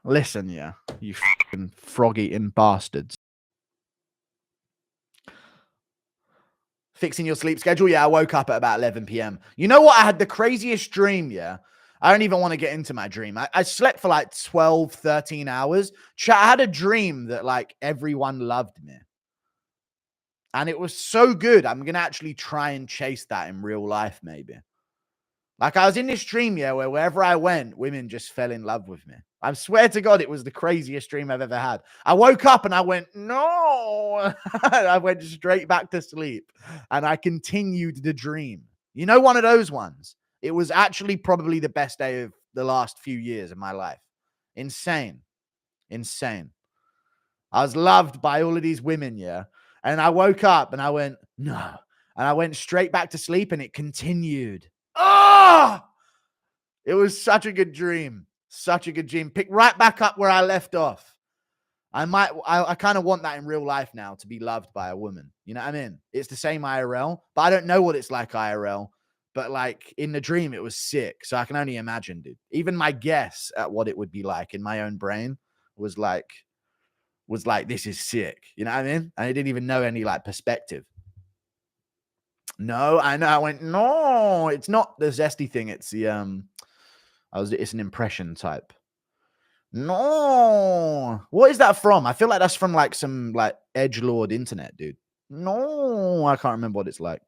Listen, yeah, you fucking frog-eating bastards. Fixing your sleep schedule? Yeah, I woke up at about 11 p.m. You know what? I had the craziest dream, yeah? I don't even want to get into my dream. I slept for like 12, 13 hours. I had a dream that like everyone loved me. And it was so good. I'm going to actually try and chase that in real life, maybe. Like I was in this dream, yeah, where wherever I went, women just fell in love with me. I swear to God, it was the craziest dream I've ever had. I woke up and I went, no. I went straight back to sleep and I continued the dream. You know, one of those ones. It was actually probably the best day of the last few years of my life. Insane. Insane. I was loved by all of these women, yeah. And I woke up and I went, no. And I went straight back to sleep and it continued. Oh, it was such a good dream. Such a good dream. Pick right back up where I left off. I kind of want that in real life now, to be loved by a woman. You know what I mean? It's the same IRL, but I don't know what it's like IRL. But like in the dream, it was sick. So I can only imagine, dude. Even my guess at what it would be like in my own brain was like, this is sick. You know what I mean? And I didn't even know any like perspective. No, I know. I went, no, it's not the zesty thing. It's the, it's an impression type. No, what is that from? I feel like that's from like some like edgelord internet, dude. No, I can't remember what it's like.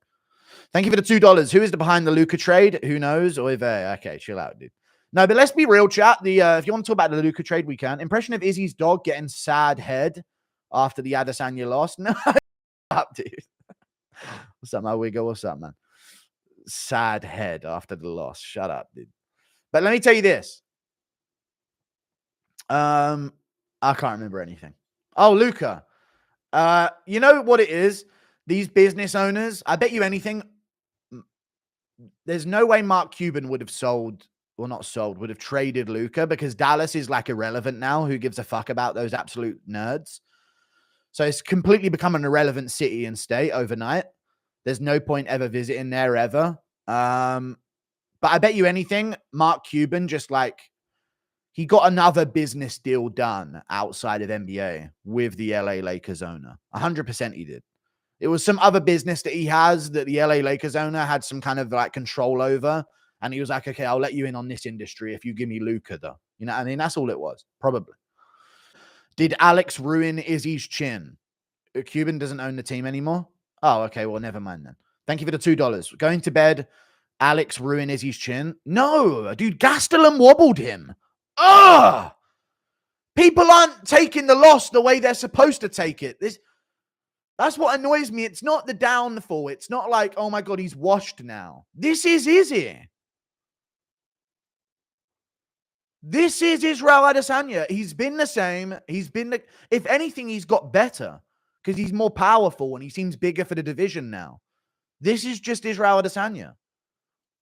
Thank you for the $2. Who is the behind the Luka trade? Who knows? Okay, chill out, dude. No, but let's be real, chat. If you want to talk about the Luka trade, we can. Impression of Izzy's dog getting sad head after the Adesanya loss. No, up, dude. What's up, my wiggle? What's up, man? Sad head after the loss. Shut up, dude. But let me tell you this. I can't remember anything. Oh, Luka. You know what it is? These business owners, I bet you anything, there's no way Mark Cuban would have would have traded Luka, because Dallas is like irrelevant now. Who gives a fuck about those absolute nerds? So it's completely become an irrelevant city and state overnight. There's no point ever visiting there ever. But I bet you anything, Mark Cuban just like, he got another business deal done outside of NBA with the LA Lakers owner. 100% he did. It was some other business that he has that the LA Lakers owner had some kind of like control over. And he was like, okay, I'll let you in on this industry if you give me Luka, though. You know what I mean? That's all it was, probably. Did Alex ruin Izzy's chin? Cuban doesn't own the team anymore? Oh, okay. Well, never mind then. Thank you for the $2. Going to bed. Alex ruin Izzy's chin? No, dude. Gastelum wobbled him. Ugh! People aren't taking the loss the way they're supposed to take it. That's what annoys me. It's not the downfall. It's not like, oh my God, he's washed now. This is Izzy. This is Israel Adesanya. He's been the same. If anything, he's got better because he's more powerful and he seems bigger for the division now. This is just Israel Adesanya.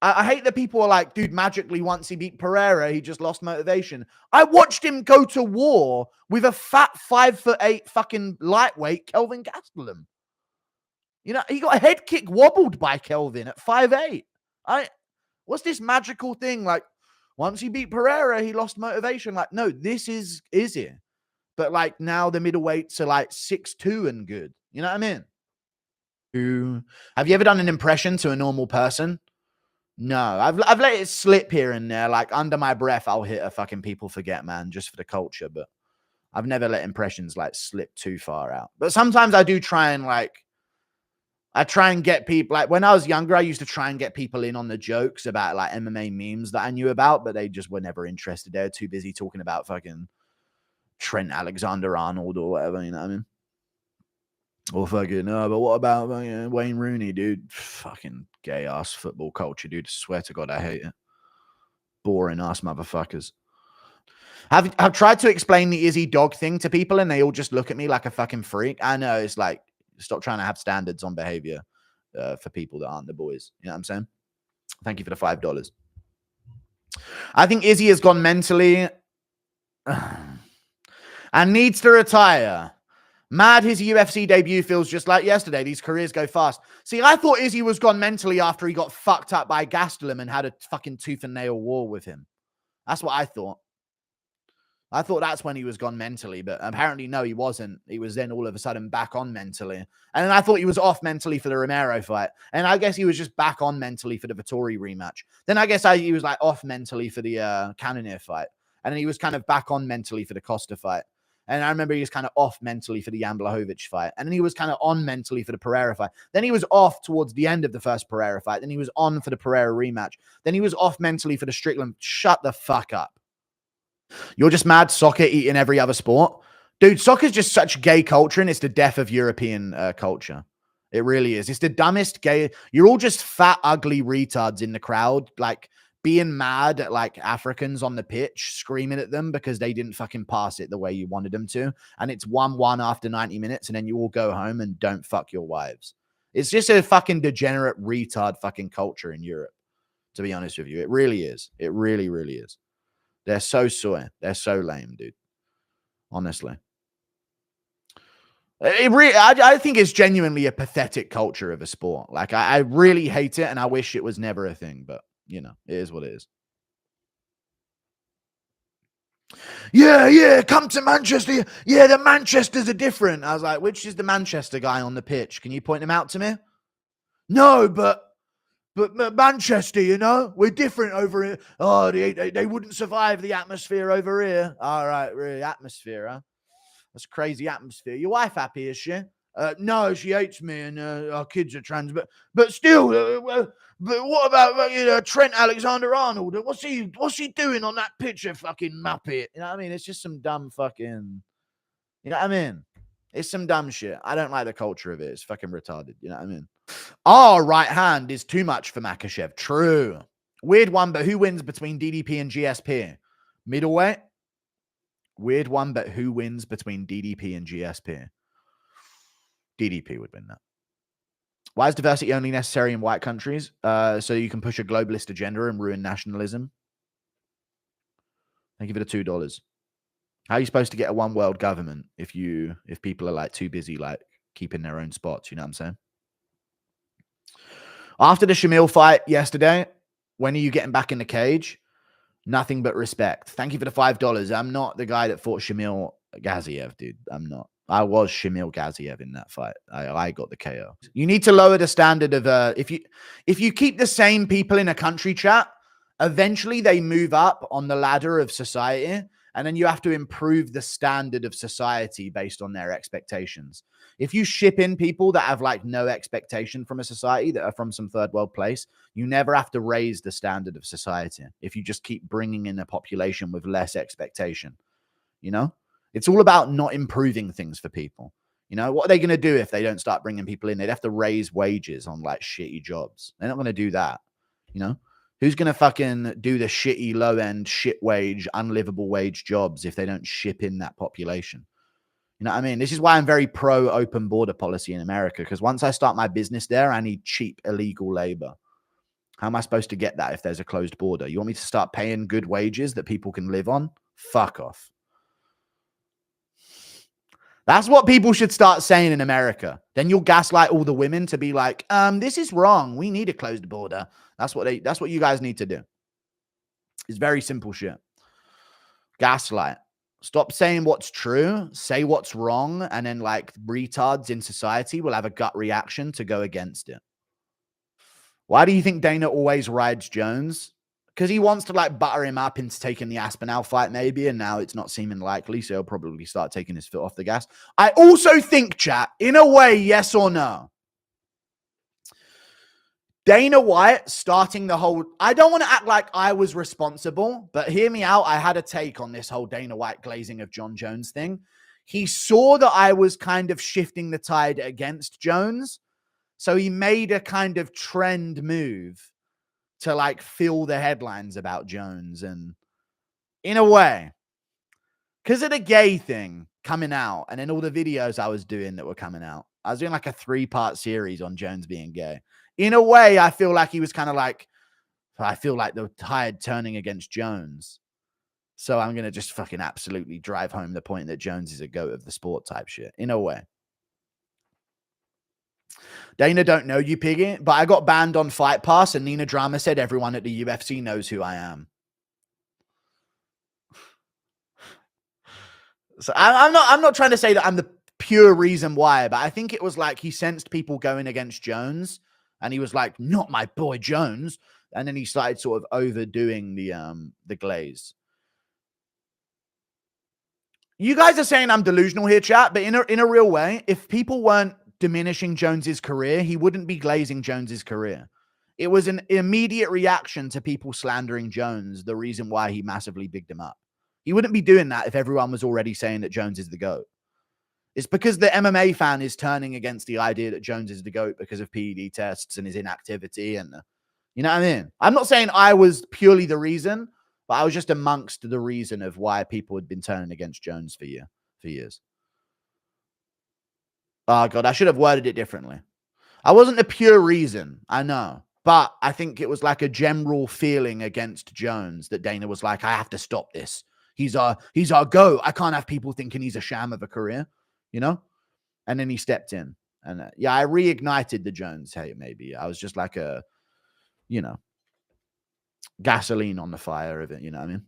I hate that people are like, dude, magically once he beat Pereira, he just lost motivation. I watched him go to war with a fat 5'8" fucking lightweight Kelvin Gastelum. You know, he got a head kick wobbled by Kelvin at 5'8". What's this magical thing? Like, once he beat Pereira, he lost motivation. Like, no, this is it. But like now the middleweights are like 6'2" and good. You know what I mean? Have you ever done an impression to a normal person? No, I've let it slip here and there. Like under my breath, I'll hit a fucking people forget, man, just for the culture. But I've never let impressions like slip too far out. But sometimes I do try and get people, like when I was younger, I used to try and get people in on the jokes about like MMA memes that I knew about, but they just were never interested. They're too busy talking about fucking Trent Alexander-Arnold or whatever, you know what I mean? Or fucking, no, but what about Wayne Rooney, dude? Fucking gay ass football culture, dude. I swear to God, I hate it. Boring ass motherfuckers. I've tried to explain the Izzy dog thing to people and they all just look at me like a fucking freak. I know, it's like, stop trying to have standards on behavior for people that aren't the boys. You know what I'm saying? Thank you for the $5. I think Izzy has gone mentally and needs to retire. Mad his UFC debut feels just like yesterday. These careers go fast. See, I thought Izzy was gone mentally after he got fucked up by Gastelum and had a fucking tooth and nail war with him. That's what I thought. I thought that's when he was gone mentally, but apparently no, he wasn't. He was then all of a sudden back on mentally. And then I thought he was off mentally for the Romero fight. And I guess he was just back on mentally for the Vettori rematch. Then I guess he was like off mentally for the Cannonier fight. And then he was kind of back on mentally for the Costa fight. And I remember he was kind of off mentally for the Jan Blachowicz fight. And then he was kind of on mentally for the Pereira fight. Then he was off towards the end of the first Pereira fight. Then he was on for the Pereira rematch. Then he was off mentally for the Strickland. Shut the fuck up. You're just mad soccer eating every other sport. Dude, soccer's just such gay culture and it's the death of European culture. It really is. It's the dumbest gay. You're all just fat, ugly retards in the crowd, like being mad at like Africans on the pitch, screaming at them because they didn't fucking pass it the way you wanted them to. And it's 1-1 after 90 minutes and then you all go home and don't fuck your wives. It's just a fucking degenerate retard fucking culture in Europe, to be honest with you. It really is. It really, really is. They're so soy. They're so lame, dude. Honestly. I think it's genuinely a pathetic culture of a sport. Like, I really hate it, and I wish it was never a thing. But, you know, it is what it is. Yeah, come to Manchester. Yeah, the Manchesters are different. I was like, which is the Manchester guy on the pitch? Can you point him out to me? No, but Manchester, you know, we're different over here. Oh, they wouldn't survive the atmosphere over here. All right, really, atmosphere, huh? That's crazy atmosphere. Your wife happy, is she? No, she hates me, and our kids are trans. But still, but what about Trent Alexander-Arnold? What's he doing on that picture? Fucking muppet. You know what I mean? It's just some dumb fucking. You know what I mean? It's some dumb shit. I don't like the culture of it. It's fucking retarded. You know what I mean? Our right hand is too much for Makhachev. True. Weird one, but who wins between DDP and GSP? Middleweight? Weird one, but who wins between DDP and GSP? DDP would win that. Why is diversity only necessary in white countries? So you can push a globalist agenda and ruin nationalism. Thank you for the $2. How are you supposed to get a one world government if people are like too busy like keeping their own spots? You know what I'm saying? After the Shamil fight yesterday, when are you getting back in the cage? Nothing but respect. Thank you for the $5. I'm not the guy that fought Shamil Gaziev, dude. I'm not. I was Shamil Gaziev in that fight. I got the KO. You need to lower the standard of if you keep the same people in a country chat, eventually they move up on the ladder of society, and then you have to improve the standard of society based on their expectations. If you ship in people that have like no expectation from a society, that are from some third world place, you never have to raise the standard of society if you just keep bringing in a population with less expectation. You know, it's all about not improving things for people. You know, what are they going to do if they don't start bringing people in? They'd have to raise wages on like shitty jobs. They're not going to do that. You know, who's going to fucking do the shitty low end, shit wage, unlivable wage jobs if they don't ship in that population? You know what I mean? This is why I'm very pro open border policy in America, because once I start my business there, I need cheap illegal labor. How am I supposed to get that if there's a closed border? You want me to start paying good wages that people can live on? Fuck off. That's what people should start saying in America. Then you'll gaslight all the women to be like, this is wrong. We need a closed border. That's what you guys need to do. It's very simple shit. Gaslight. Stop saying what's true, say what's wrong, and then like retards in society will have a gut reaction to go against it. Why do you think Dana always rides Jones? Because he wants to like butter him up into taking the Aspinall fight maybe, and now it's not seeming likely, so he'll probably start taking his foot off the gas. I also think, chat, in a way, yes or no, Dana White starting the whole... I don't want to act like I was responsible, but hear me out. I had a take on this whole Dana White glazing of John Jones thing. He saw that I was kind of shifting the tide against Jones, so he made a kind of trend move to like fill the headlines about Jones. And in a way, because of the gay thing coming out and then all the videos I was doing that were coming out, I was doing like a 3-part series on Jones being gay. In a way, I feel like he was kind of like, I feel like the tide turning against Jones. So I'm going to just fucking absolutely drive home the point that Jones is a goat of the sport type shit. In a way. Dana don't know you, piggy, but I got banned on Fight Pass and Nina Drama said everyone at the UFC knows who I am. So I'm not trying to say that I'm the pure reason why, but I think it was like he sensed people going against Jones, and he was like, "Not my boy Jones," and then he started sort of overdoing the glaze. You guys are saying I'm delusional here, chat, but in a real way, if people weren't diminishing Jones's career, he wouldn't be glazing Jones's career. It was an immediate reaction to people slandering Jones, the reason why he massively bigged him up. He wouldn't be doing that if everyone was already saying that Jones is the GOAT. It's because the MMA fan is turning against the idea that Jones is the GOAT because of PED tests and his inactivity. And you know what I mean? I'm not saying I was purely the reason, but I was just amongst the reason of why people had been turning against Jones for years. Oh, God, I should have worded it differently. I wasn't the pure reason, I know. But I think it was like a general feeling against Jones that Dana was like, I have to stop this. He's our GOAT. I can't have people thinking he's a sham of a career, you know? And then he stepped in. And yeah, I reignited the Jones hate, maybe. I was just like a, you know, gasoline on the fire of it, you know what I mean?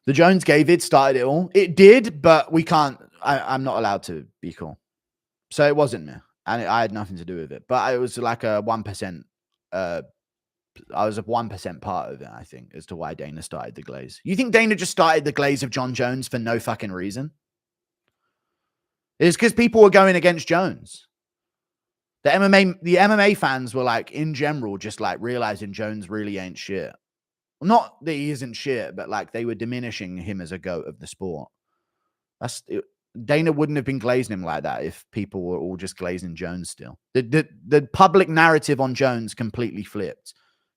The Jones gave it, started it all. It did, but we can't, I'm not allowed to be cool. So it wasn't me. And I had nothing to do with it. But it was like a 1%. I was a 1% part of it, I think, as to why Dana started the glaze. You think Dana just started the glaze of John Jones for no fucking reason? It's because people were going against Jones. The MMA fans were like, in general, just like realizing Jones really ain't shit. Well, not that he isn't shit, but like they were diminishing him as a GOAT of the sport. Dana wouldn't have been glazing him like that if people were all just glazing Jones still. The public narrative on Jones completely flipped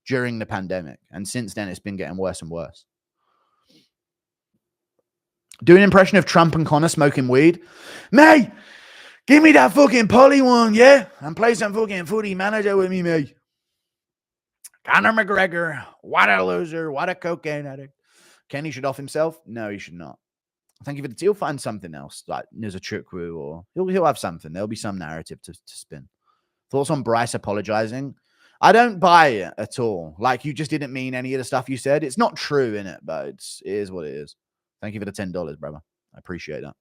during the pandemic. And since then, it's been getting worse and worse. Do an impression of Trump and Connor smoking weed. Mate, give me that fucking poly one, yeah? And play some fucking footy manager with me, mate. Conor McGregor, what a loser, what a cocaine addict. Kenny should off himself? No, he should not. Thank you for the tea. He'll find something else, like Nuzachukwu, or he'll have something. There'll be some narrative to spin. Thoughts on Bryce apologizing? I don't buy it at all. Like, you just didn't mean any of the stuff you said. It's not true, innit? But it is what it is. Thank you for the $10, brother. I appreciate that.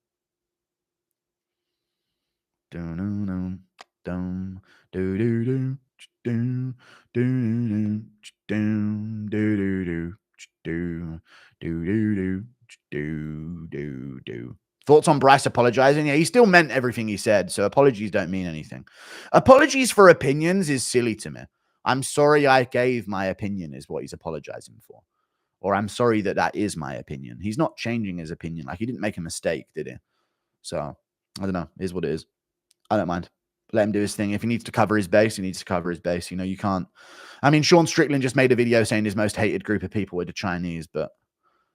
Thoughts on Bryce apologizing? Yeah, he still meant everything he said, so apologies don't mean anything. Apologies for opinions is silly to me. I'm sorry I gave my opinion is what he's apologizing for. Or I'm sorry that is my opinion. He's not changing his opinion. Like, he didn't make a mistake, did he? So, I don't know. It is what it is. I don't mind. Let him do his thing. If he needs to cover his base, he needs to cover his base. You know, you can't. I mean, Sean Strickland just made a video saying his most hated group of people were the Chinese, but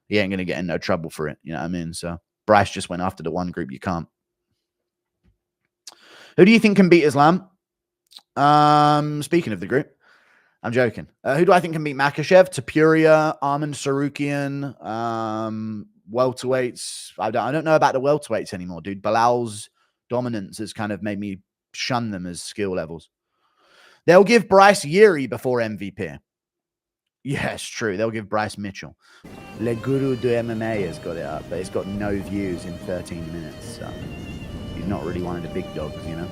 he ain't going to get in no trouble for it. You know what I mean? So Bryce just went after the one group you can't. Who do you think can beat Islam? Speaking of the group, I'm joking. Who do I think can beat Makhachev? Topuria, Arman Sarukian, welterweights. I don't know about the welterweights anymore, dude. Bilal's dominance has kind of made me shun them as skill levels. They'll give Bryce Yuri before MVP. Yes, true. They'll give Bryce Mitchell. Le Guru de MMA has got it up, but it's got no views in 13 minutes. So he's not really one of the big dogs, you know?